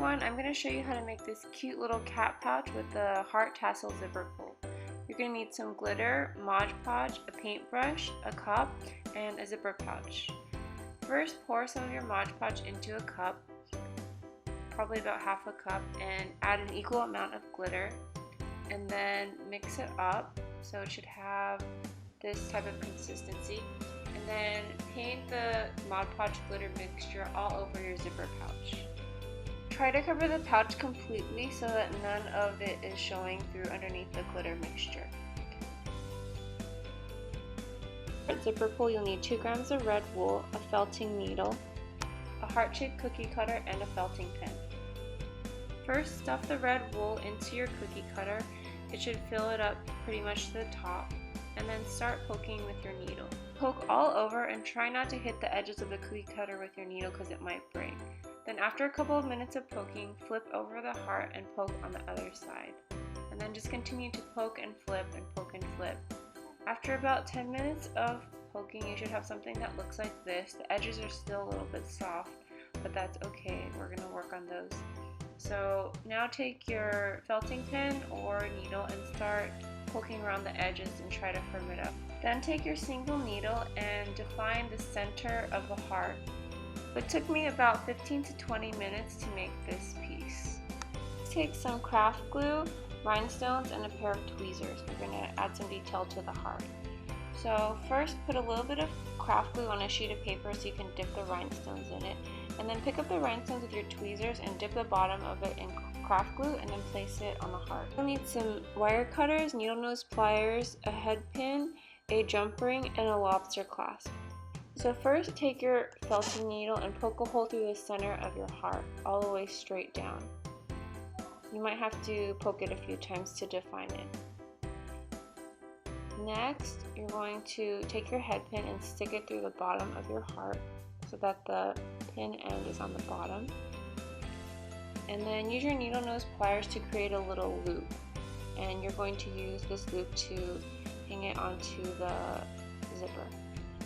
everyone, I'm going to show you how to make this cute little cat pouch with the heart tassel zipper pull. You're going to need some glitter, Mod Podge, a paintbrush, a cup, and a zipper pouch. First, pour some of your Mod Podge into a cup, probably about half a cup, and add an equal amount of glitter, and then mix it up so it should have this type of consistency. And then paint the Mod Podge glitter mixture all over your zipper pouch. Try to cover the pouch completely so that none of it is showing through underneath the glitter mixture. For zipper pull, you'll need 2 grams of red wool, a felting needle, a heart-shaped cookie cutter, and a felting pin. First, stuff the red wool into your cookie cutter. It should fill it up pretty much to the top, and then start poking with your needle. Poke all over and try not to hit the edges of the cookie cutter with your needle because it might break. Then after a couple of minutes of poking, flip over the heart and poke on the other side. And then just continue to poke and flip and poke and flip. After about 10 minutes of poking, you should have something that looks like this. The edges are still a little bit soft, but that's okay. We're going to work on those. So now take your felting pin or needle and start poking around the edges and try to firm it up. Then take your single needle and define the center of the heart. It took me about 15 to 20 minutes to make this piece. Take some craft glue, rhinestones, and a pair of tweezers. We're going to add some detail to the heart. So first, put a little bit of craft glue on a sheet of paper so you can dip the rhinestones in it. And then pick up the rhinestones with your tweezers and dip the bottom of it in craft glue and then place it on the heart. You'll need some wire cutters, needle nose pliers, a head pin, a jump ring, and a lobster clasp. So first, take your felting needle and poke a hole through the center of your heart, all the way straight down. You might have to poke it a few times to define it. Next, you're going to take your head pin and stick it through the bottom of your heart so that the pin end is on the bottom. And then use your needle nose pliers to create a little loop. And you're going to use this loop to hang it onto the zipper.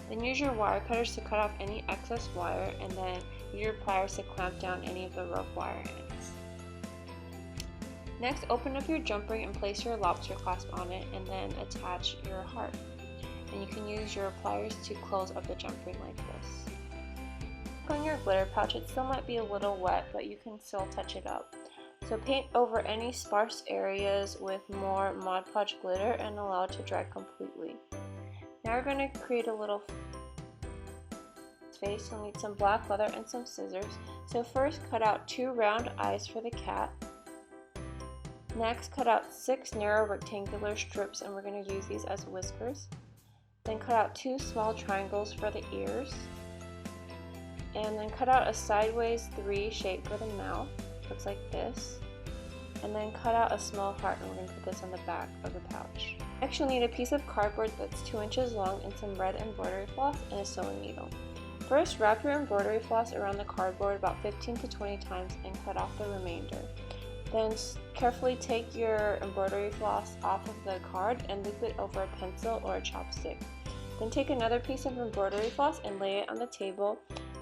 Then use your wire cutters to cut off any excess wire, and then use your pliers to clamp down any of the rough wire ends. Next, open up your jump ring and place your lobster clasp on it, and then attach your heart. And you can use your pliers to close up the jump ring like this. On your glitter pouch, it still might be a little wet, but you can still touch it up. So paint over any sparse areas with more Mod Podge glitter and allow it to dry completely. Now we're going to create a little face. You'll need some black leather and some scissors. So first, cut out 2 round eyes for the cat. Next, cut out 6 narrow rectangular strips, and we're going to use these as whiskers. Then cut out 2 small triangles for the ears. And then cut out a sideways 3 shape for the mouth. Looks like this. And then cut out a small heart, and we're going to put this on the back of the pouch. Next, you'll need a piece of cardboard that's 2 inches long and some red embroidery floss and a sewing needle. First, wrap your embroidery floss around the cardboard about 15 to 20 times and cut off the remainder. Then carefully take your embroidery floss off of the card and loop it over a pencil or a chopstick. Then take another piece of embroidery floss and lay it on the table,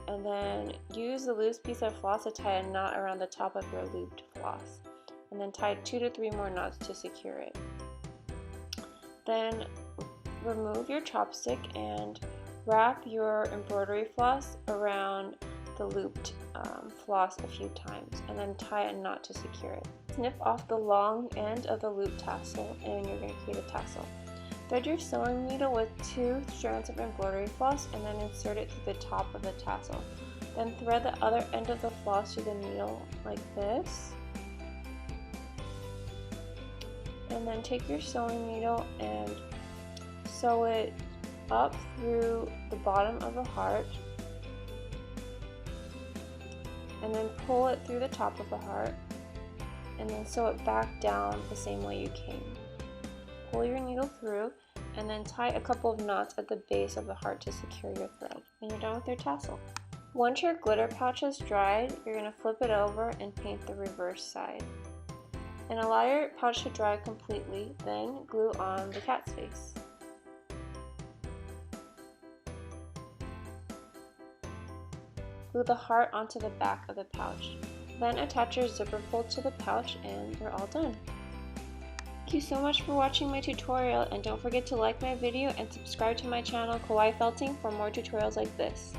and then use the loose piece of floss to tie a knot around the top of your looped floss. And then tie 2 to 3 more knots to secure it. Then remove your chopstick and wrap your embroidery floss around the looped floss a few times, and then tie a knot to secure it. Snip off the long end of the loop tassel, and you're going to create a tassel. Thread your sewing needle with 2 strands of embroidery floss and then insert it through the top of the tassel. Then thread the other end of the floss through the needle like this. And then take your sewing needle and sew it up through the bottom of the heart, and then pull it through the top of the heart, and then sew it back down the same way you came. Pull your needle through and then tie a couple of knots at the base of the heart to secure your thread, and you're done with your tassel. Once your glitter pouch has dried, you're going to flip it over and paint the reverse side. And allow your pouch to dry completely, then glue on the cat's face. Glue the heart onto the back of the pouch. Then attach your zipper pull to the pouch and we're all done. Thank you so much for watching my tutorial, and don't forget to like my video and subscribe to my channel Kawaii Felting for more tutorials like this.